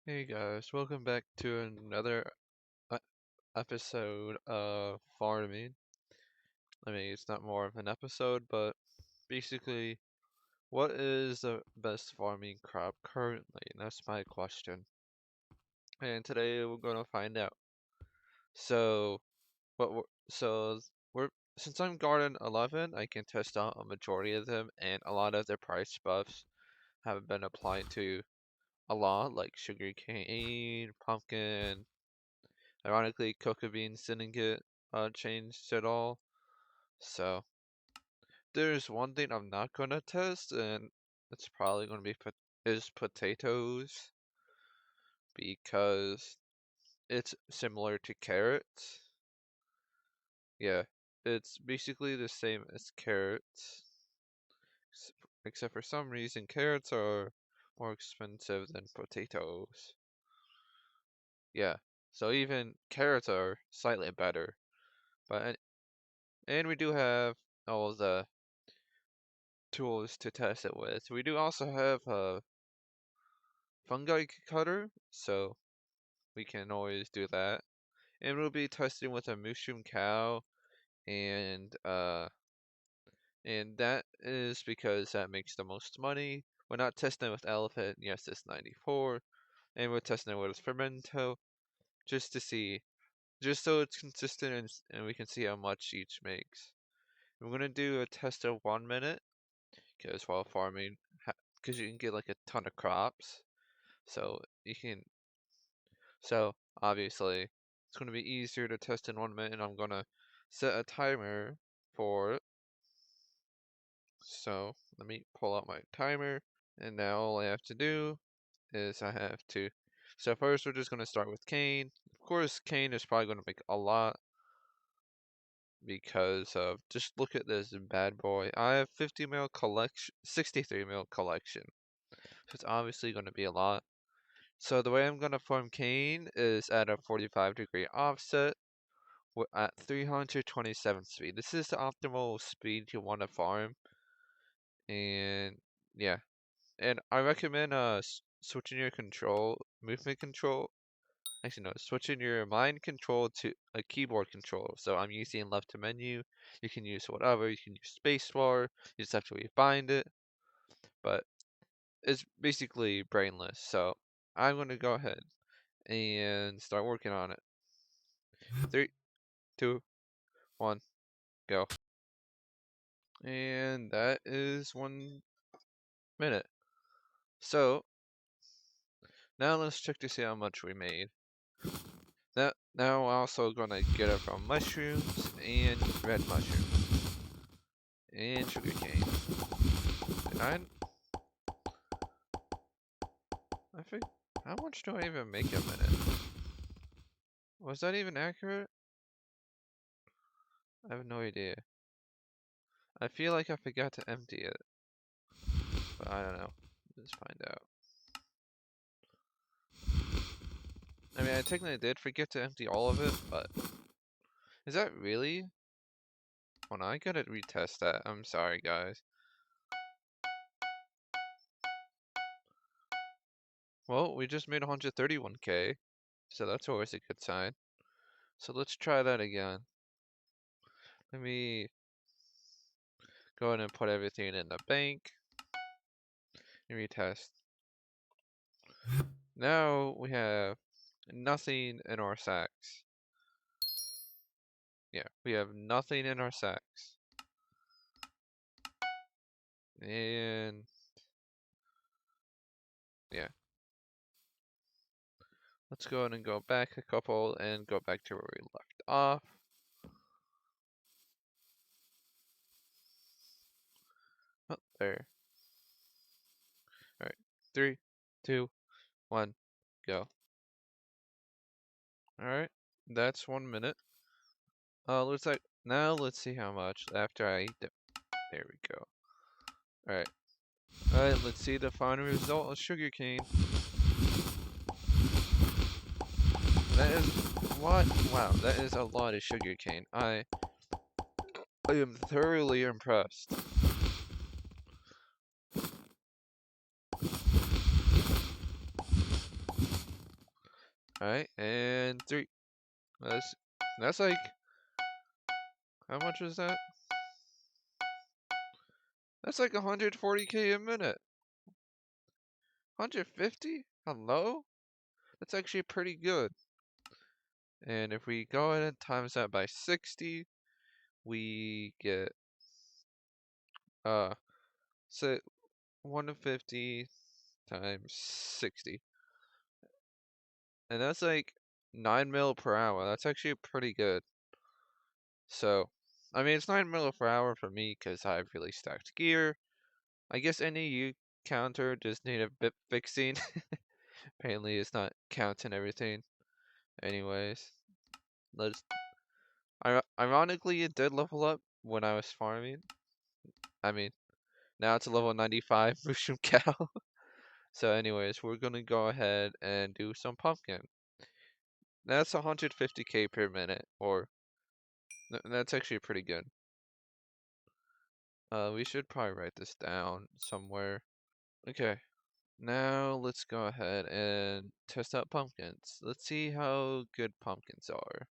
Hey guys, welcome back to another uh, episode of farming. I mean, it's not more of an episode, but basically, what is the best farming crop currently? And that's my question. And today we're gonna find out. So, what we're, so we're since I'm Garden 11, I can test out a majority of them, and a lot of their price buffs have been applied to a lot, like sugarcane, pumpkin. Ironically, cocoa beans didn't get changed at all. So there's one thing I'm not gonna test, and it's probably gonna be is potatoes because it's similar to carrots. Yeah, it's basically the same as carrots, except for some reason carrots are more expensive than potatoes. Yeah, so even carrots are slightly better, but and we do have all the tools to test it with. We do also have a fungi cutter, so we can always do that. And we'll be testing with a mushroom cow, and that is because that makes the most money. We're not testing it with elephant, yes, it's 94, and we're testing it with fermento just to see, just so it's consistent and we can see how much each makes. We're gonna do a test of 1 minute, because while farming, because you can get like a ton of crops. So you can, so obviously it's going to be easier to test in 1 minute. I'm going to set a timer for it. So let me pull out my timer. And now all I have to do is so first we're just going to start with cane. Of course, cane is probably going to make a lot because of, just look at this bad boy. I have 50 mil collection, 63 mil collection. So it's obviously going to be a lot. So the way I'm going to farm cane is at a 45-degree offset at 327 speed. This is the optimal speed you want to farm. And yeah, and I recommend switching your movement control. Actually no, switching your mind control to a keyboard control. So I'm using left to menu. You can use whatever. You can use spacebar. You just have to rebind it. But it's basically brainless. So I'm going to go ahead and start working on it. 3, 2, 1, go. And that is 1 minute. So now let's check to see how much we made. Now we're also gonna get it from mushrooms and red mushrooms and sugarcane. And I think, how much do I even make a minute? Was that even accurate? I have no idea. I feel like I forgot to empty it, but I don't know. Let's find out. I mean, I technically did forget to empty all of it, but is that really? Well, I gotta retest that. I'm sorry, guys. Well, we just made 131K, so that's always a good sign. So let's try that again. Let me go ahead and put everything in the bank and retest. Now we have nothing in our sacks. Yeah, we have nothing in our sacks. And yeah. Let's go ahead and go back a couple and go back to where we left off. Oh, there. Alright. 3, 2, 1, go. Alright. That's 1 minute. Looks like now let's see how much after I eat them. There we go. Alright. Alright, let's see the final result of sugarcane. That is what? Wow, that is a lot of sugarcane. I am thoroughly impressed. Alright, and 3. That's like, how much was that? That's like 140k a minute. 150? Hello? That's actually pretty good. And if we go ahead and times that by 60, we get so 150 times 60. And that's like 9 mil per hour. That's actually pretty good. So, I mean, it's 9 mil per hour for me because I have really stacked gear. I guess any U counter just need a bit fixing. Apparently, it's not counting everything. Anyways, let's. Ironically, it did level up when I was farming. I mean, now it's a level 95 mushroom cow. So, anyways, we're gonna go ahead and do some pumpkin. That's 150k per minute, or that's actually pretty good. We should probably write this down somewhere. Okay, now let's go ahead and test out pumpkins. Let's see how good pumpkins are.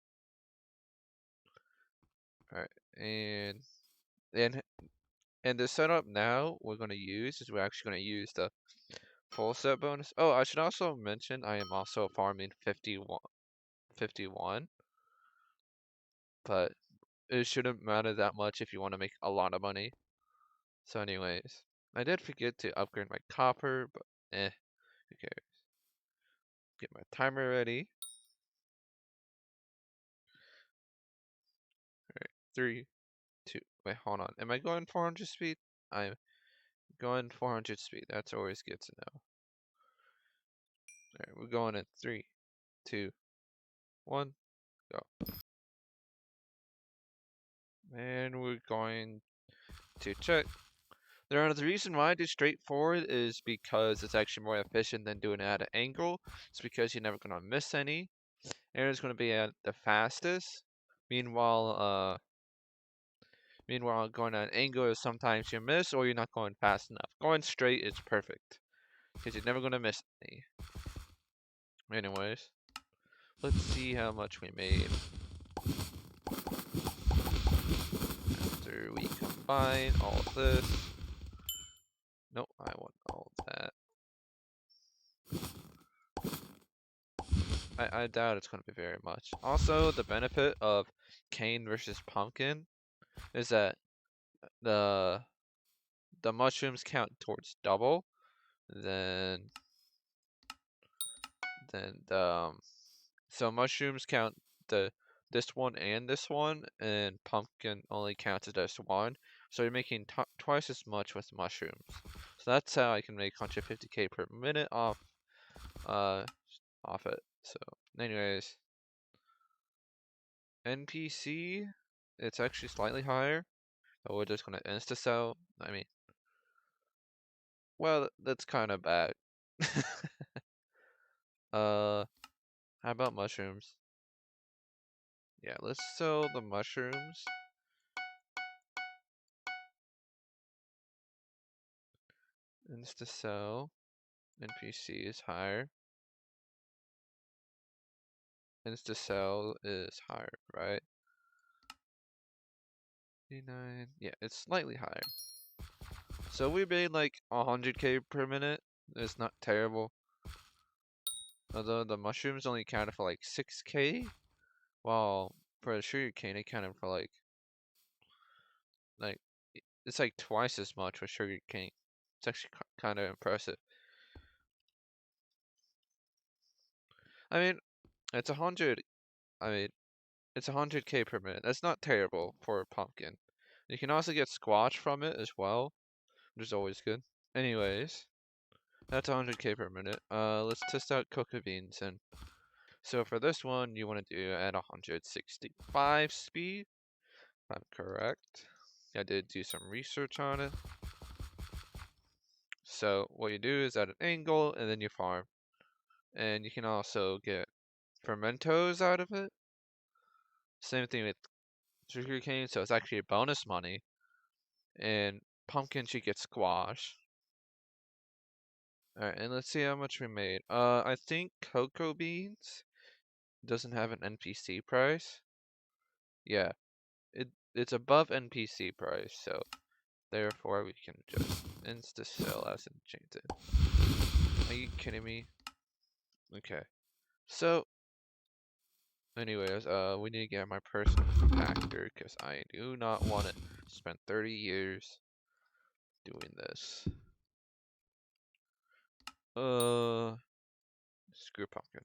Alright, and and the setup now we're gonna use is we're actually gonna use the full set bonus. Oh, I should also mention I am also farming 51, but it shouldn't matter that much if you want to make a lot of money. So anyways, I did forget to upgrade my copper, but who cares? Get my timer ready. Alright, 3, 2, wait, hold on. Am I going 400 speed? I'm going 400 speed. That's always good to know. Alright, we're going at 3, 2, 1, go. And we're going to check. The reason why I do straightforward is because it's actually more efficient than doing it at an angle. It's because you're never going to miss any. And it's going to be at the fastest. Meanwhile, going at an angle is sometimes you miss or you're not going fast enough. Going straight is perfect because you're never going to miss any. Anyways, let's see how much we made after we combine all of this. Nope, I want all of that. I doubt it's going to be very much. Also, the benefit of cane versus pumpkin is that the mushrooms count towards double than so mushrooms count this one and this one, and pumpkin only counts as just one. So you're making twice as much with mushrooms. So that's how I can make 150k per minute off it. So anyways, NPC, it's actually slightly higher. But we're just gonna insta sell. I mean, well, that's kind of bad. How about mushrooms? Yeah, let's sell the mushrooms. Insta sell. NPC is higher. Insta sell is higher, right? 89. Yeah, it's slightly higher. So we made like 100k per minute. It's not terrible. Although the mushrooms only counted for like 6k, while for the sugarcane it counted for like it's like twice as much for sugarcane. It's actually kind of impressive. I mean, it's 100. I mean, it's 100k per minute. That's not terrible for a pumpkin. You can also get squash from it as well, which is always good. Anyways, that's 100k per minute. Let's test out cocoa beans and so for this one, you want to do at 165 speed, if I'm correct. I did do some research on it. So what you do is at an angle and then you farm. And you can also get fermentos out of it. Same thing with sugarcane, so it's actually a bonus money. And pumpkins you get squash. Alright, and let's see how much we made. I think cocoa beans doesn't have an NPC price. Yeah, it's above NPC price, so therefore we can just insta sell as enchanted. Are you kidding me? Okay. So anyways, we need to get my personal compactor because I do not want to spend 30 years doing this. Screw pumpkin.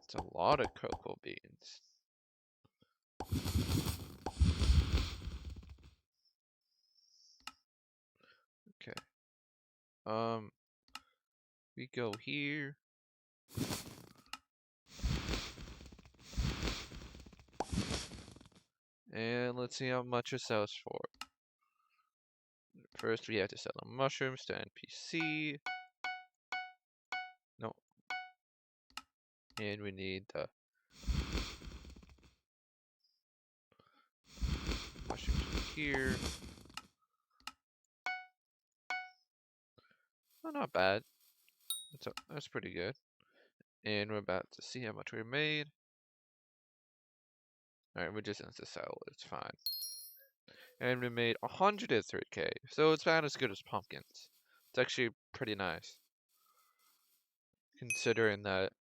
It's a lot of cocoa beans. Okay. We go here. And let's see how much it sells for. First, we have to sell the mushrooms to NPC. No. And we need the mushrooms here. Oh, not bad. That's pretty good. And we're about to see how much we made. Alright, we just insta sell. It's fine. And we made 103k. So it's about as good as pumpkins. It's actually pretty nice. Considering that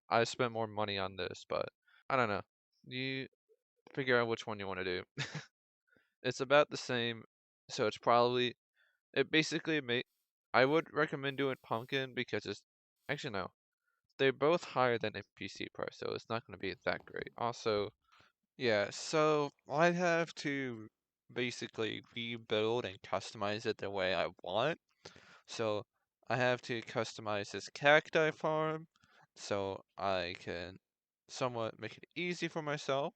I spent more money on this, but I don't know. You figure out which one you want to do. It's about the same, so it's probably it basically I would recommend doing pumpkin because it's actually no. They're both higher than NPC price, so it's not going to be that great. Also, yeah, so I have to basically rebuild and customize it the way I want. So I have to customize this cacti farm so I can somewhat make it easy for myself.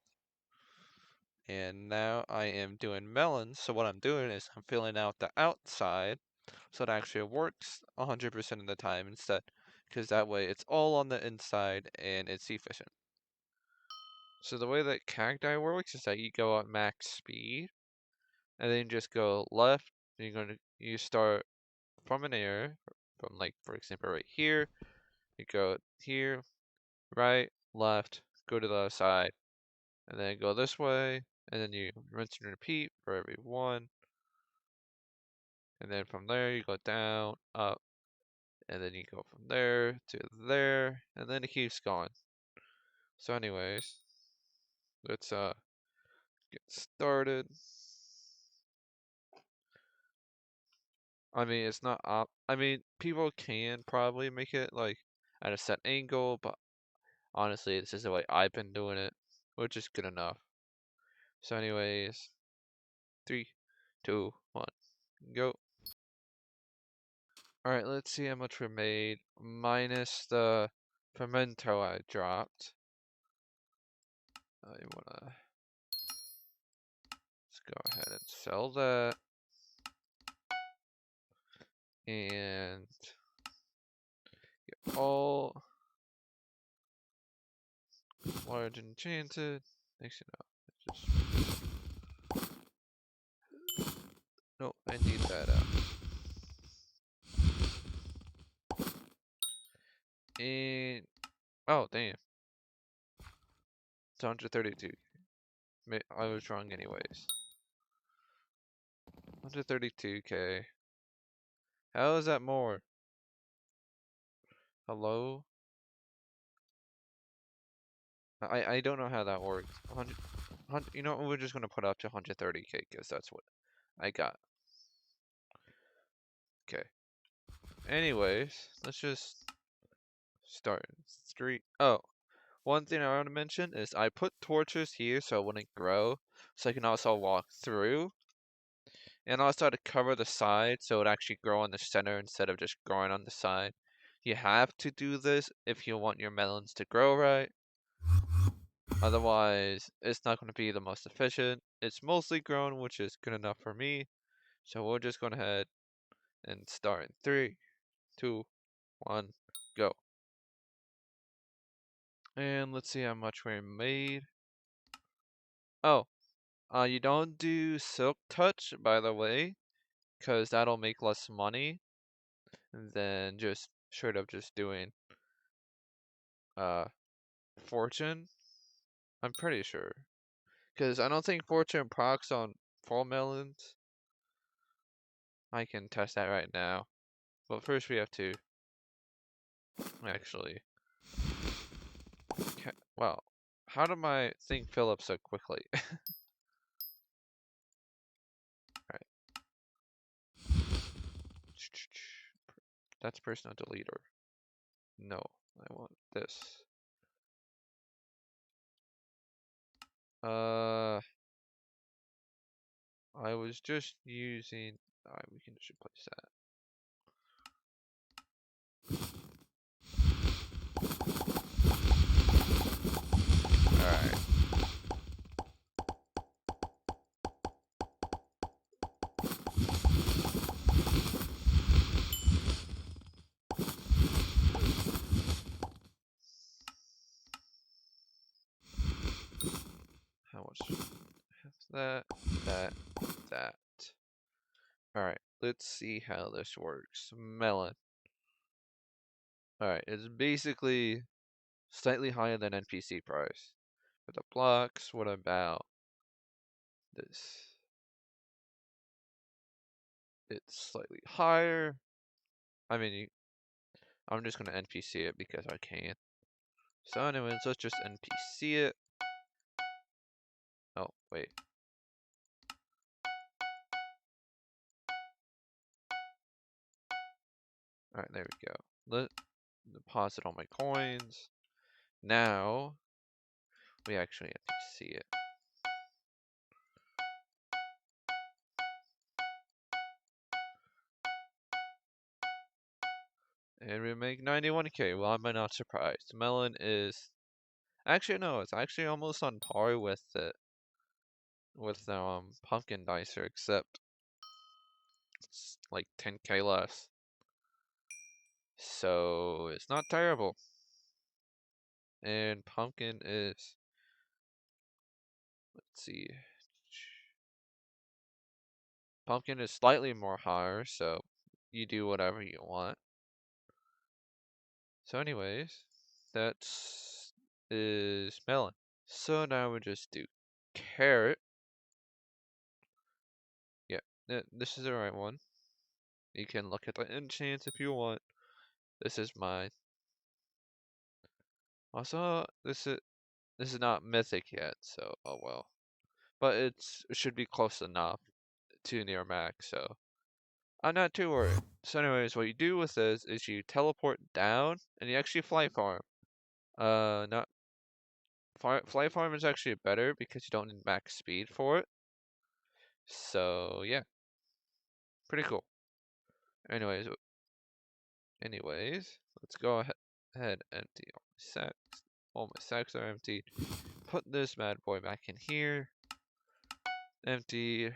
And now I am doing melons. So what I'm doing is I'm filling out the outside so it actually works 100% of the time instead, because that way it's all on the inside and it's efficient. So the way that cacti works is that you go at max speed and then you just go left. And you start from an area, from like for example right here. You go here, right, left, go to the other side, and then go this way, and then you rinse and repeat for every one. And then from there you go down, up, and then you go from there to there, and then it keeps going. So anyways, let's get started. I mean, it's not I mean, people can probably make it like at a set angle, but honestly, this is the way I've been doing it, which is good enough. So anyways, 3, 2, 1, go. Alright, let's see how much we made, minus the pimento I dropped. I wanna, let's go ahead and sell that. And get all large enchanted. Actually, no. Just, no, I need that out. And oh damn, it's 132. I was wrong anyways. 132k. How is that more? Hello? I don't know how that works. 100, you know what, we're just gonna put up to 130k because that's what I got. Okay. Anyways, let's just start. Street. Oh, one thing I want to mention is I put torches here so it wouldn't grow, so I can also walk through. And also to cover the side so it would actually grow in the center instead of just growing on the side. You have to do this if you want your melons to grow right. Otherwise, it's not going to be the most efficient. It's mostly grown, which is good enough for me. So we're just going ahead and start in 3, 2, 1, go. And let's see how much we made. Oh, you don't do Silk Touch, by the way, because that'll make less money than just straight up just doing uh Fortune. I'm pretty sure. Because I don't think Fortune procs on full melons. I can test that right now. But first we have to actually. Wow. How did my thing fill up so quickly? Alright. That's personal deleter. No, I want this. I was just using. Alright, we can just replace that. Alright. How much? That, that, that. Alright, let's see how this works. Melon. Alright, it's basically slightly higher than NPC price. For the blocks, what about this? It's slightly higher. I mean, I'm just gonna NPC it because I can. So anyways, let's just NPC it. Oh, wait. Alright, there we go. Let deposit all my coins. Now, we actually NPC it. And we make 91k. Well, I'm not surprised. Melon is... Actually, no, it's actually almost on par with it. With Pumpkin Dicer, except it's like 10k less. So, it's not terrible. And Pumpkin is... Let's see. Pumpkin is slightly more higher, so you do whatever you want. So anyways, is melon. So now we just do carrot. Yeah, this is the right one. You can look at the enchants if you want. This is mine. Also, this is not mythic yet, so oh well. But it should be close enough to near max, so I'm not too worried. So anyways, what you do with this is you teleport down and you actually fly farm. Not fly farm is actually better because you don't need max speed for it. So yeah, pretty cool. Anyways, let's go ahead empty all my sacks. All my sacks are empty. Put this bad boy back in here. Empty.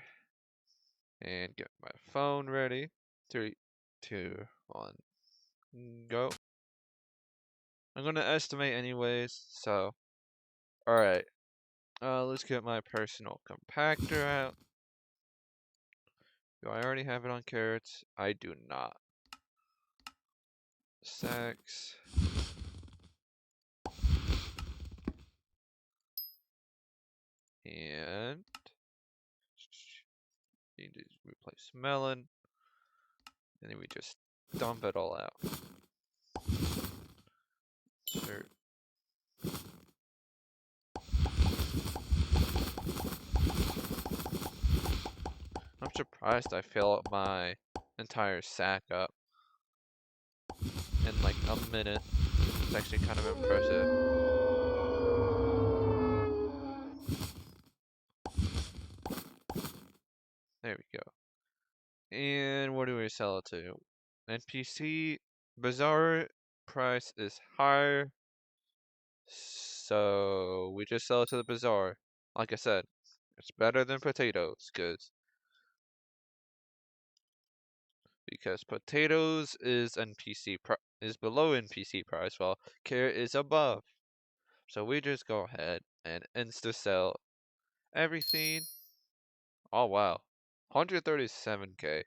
And get my phone ready. 3, 2, 1, go. I'm gonna estimate anyways, so alright. Let's get my personal compactor out. Do I already have it on carrots? I do not. Sacks. And need to replace melon. And then we just dump it all out. Insert. I'm surprised I fill up my entire sack up in like a minute. It's actually kind of impressive. There we go. And what do we sell it to? NPC Bazaar price is higher. So we just sell it to the bazaar. Like I said, it's better than potatoes because potatoes is below NPC price while carrot is above. So we just go ahead and insta sell everything. Oh wow, 137k.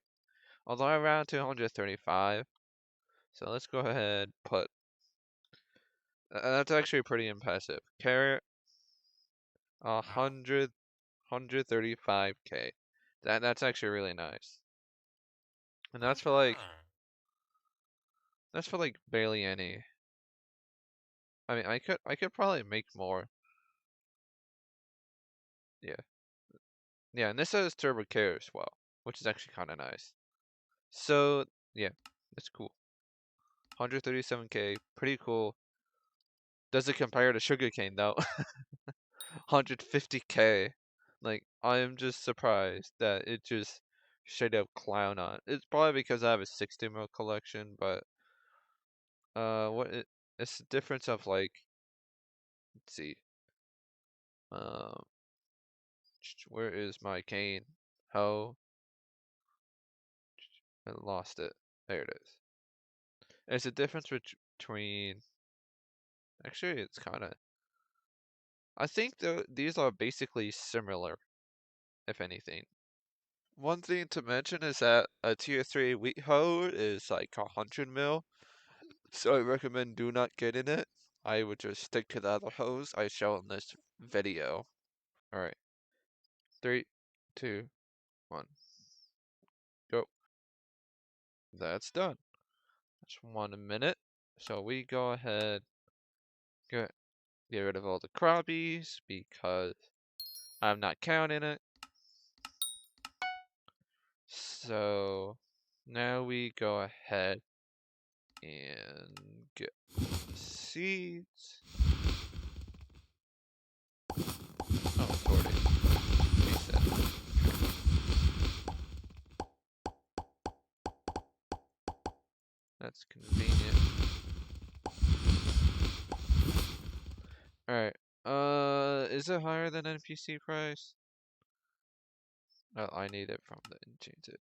Although I round to 135. So let's go ahead put. That's actually pretty impressive. Carrot, 135k. That's actually really nice. And that's for like barely any. I mean, I could probably make more. Yeah. Yeah, and this has turbo care as well, which is actually kind of nice. So, yeah, it's cool. 137k, pretty cool. Does it compare to sugarcane though? 150k. Like, I am just surprised that it just straight up clown on. It's probably because I have a 60 mil collection, but it's the difference of like, let's see. Um, where is my cane? How? I lost it. There it is. It's a difference between. Actually, it's kind of. I think these are basically similar, if anything. One thing to mention is that a tier 3 wheat hoe is like 100 mil, so I recommend do not getting it. I would just stick to the other hoes I show in this video. Alright, 3, 2, 1, go. That's done. Just 1 minute. So we go ahead, get rid of all the crappies because I'm not counting it. So now we go ahead and get seeds. Oh, 40. Reset. That's convenient. Alright. Is it higher than NPC price? Oh, I need it from the enchanted.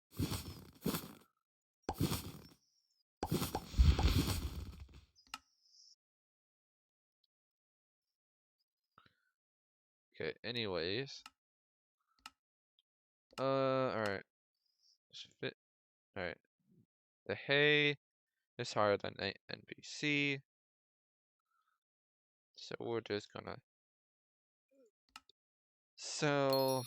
Okay, anyways. Alright. Alright. The hay is higher than NPC. So we're just gonna sell,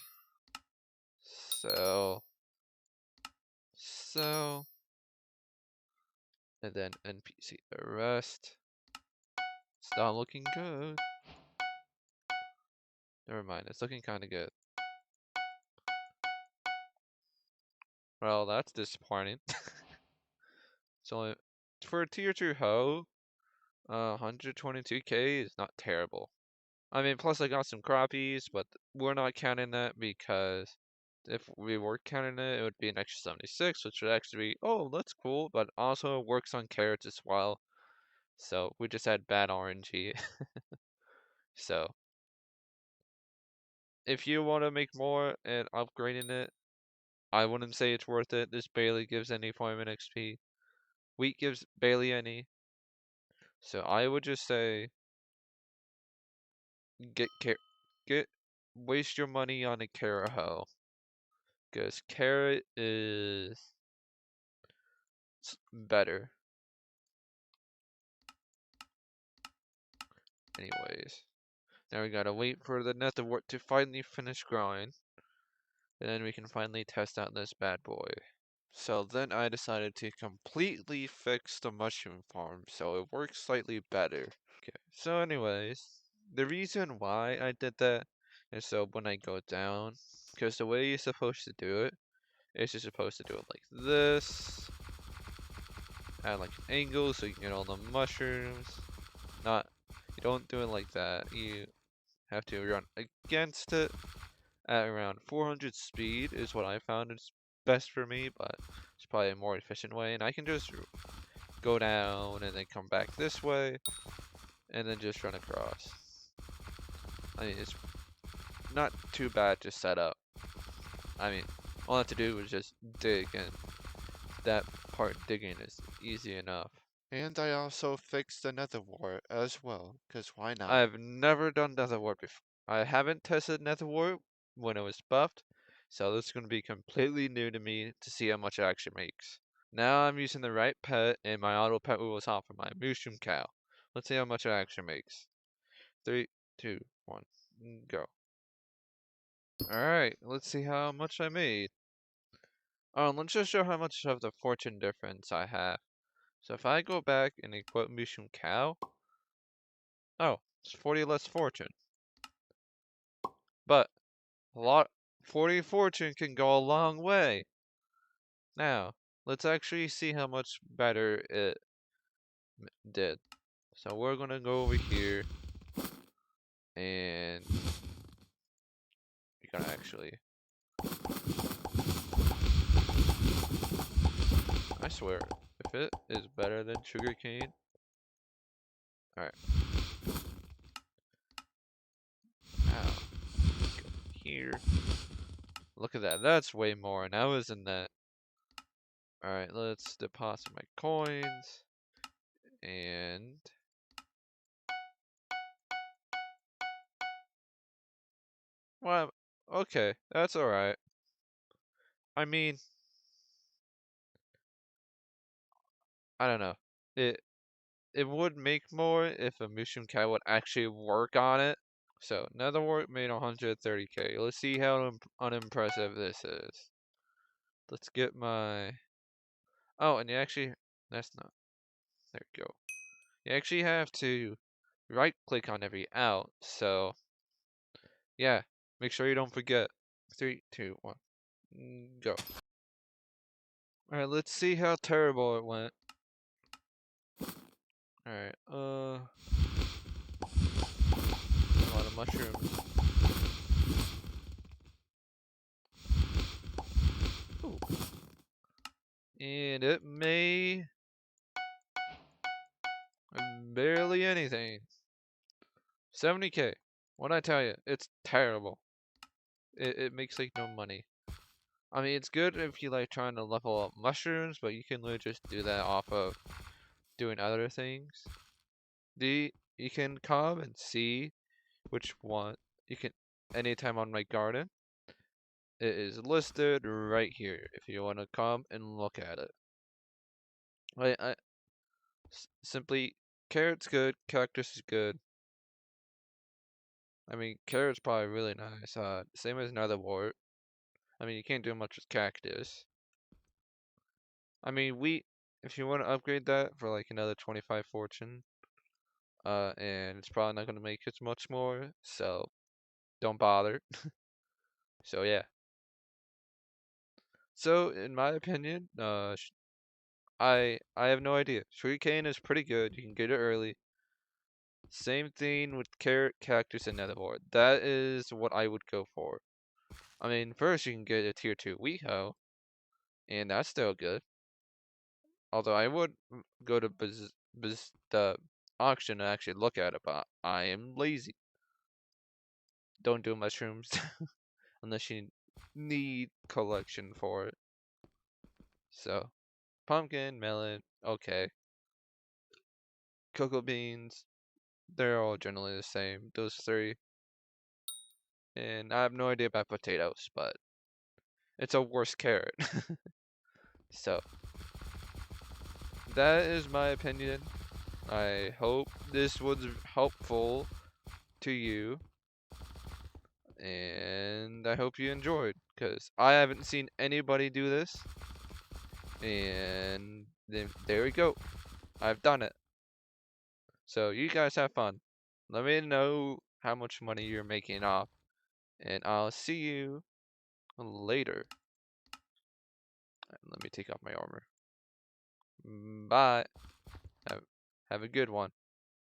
and then NPC the rest. It's not looking good. Never mind, it's looking kinda good. Well, that's disappointing. So for a tier 2 hoe, 122k is not terrible. I mean, plus I got some crappies, but we're not counting that because if we were counting it, it would be an extra 76, which would actually be, oh, that's cool, but also works on carrots as well. So we just had bad RNG. So if you want to make more and upgrading it, I wouldn't say it's worth it. This barely gives any farming XP. Wheat gives barely any. So I would just say get waste your money on a carrot hoe. Because carrot is better. Anyways. Now we gotta wait for the netherwort to finally finish growing. And then we can finally test out this bad boy. So then I decided to completely fix the mushroom farm so it works slightly better. Okay, so anyways, the reason why I did that is so when I go down, because the way you're supposed to do it is you're supposed to do it like this, add like an angle so you can get all the mushrooms. You don't do it like that. You have to run against it at around 400 speed is what I found is best for me, but it's probably a more efficient way. And I can just go down and then come back this way and then just run across. I mean, it's not too bad to set up. I mean, all I have to do is just dig, and that part digging is easy enough. And I also fixed the nether wart as well, because why not? I've never done Nether Wart before. I haven't tested Nether Wart when it was buffed, so this is going to be completely new to me to see how much it actually makes. Now I'm using the right pet, and my auto pet was off of my mushroom cow. Let's see how much it actually makes. 3, 2, 1, go. Alright, let's see how much I made. Oh, let's just show how much of the fortune difference I have. So if I go back and equip mushroom cow, oh, it's 40 less fortune. But a lot 40 fortune can go a long way. Now, let's actually see how much better it did. So we're gonna go over here and we're gonna actually, I swear, if it is better than sugarcane, alright, now, go here. Look at that, that's way more, now isn't that? Alright, let's deposit my coins, and, well, okay, that's alright. I mean, I don't know. It would make more if a mushroom cat would actually work on it. So, nether wart made 130k. Let's see how unimpressive this is. Let's get my... Oh, and you actually... That's not... There you go. You actually have to right-click on every out, so... Yeah, make sure you don't forget. 3, 2, 1, go. Alright, let's see how terrible it went. Alright, a lot of mushrooms. Ooh. And it may... barely anything. 70k. What'd I tell you? It's terrible. It makes like no money. I mean, it's good if you like trying to level up mushrooms, but you can literally just do that off of doing other things. You can come and see which one you can anytime on my garden. It is listed right here if you want to come and look at it. Simply carrot's good, cactus is good. I mean, carrot's probably really nice. Same as nether wart. I mean, you can't do much with cactus. I mean, wheat, if you want to upgrade that for like another 25 fortune, and it's probably not going to make as much more, so don't bother. So yeah. So in my opinion, I have no idea. Sugarcane is pretty good. You can get it early. Same thing with carrot, cactus, and netherboard. That is what I would go for. I mean, first you can get a tier 2 WeHo, and that's still good. Although I would go to the auction and actually look at it, but I am lazy. Don't do mushrooms unless you need collection for it. So, pumpkin, melon, okay. Cocoa beans, they're all generally the same, those three. And I have no idea about potatoes, but it's a worse carrot. So, that is my opinion. I hope this was helpful to you. And I hope you enjoyed, because I haven't seen anybody do this. And then there we go. I've done it. So you guys have fun. Let me know how much money you're making off, and I'll see you later. Let me take off my armor. Bye. Have a good one.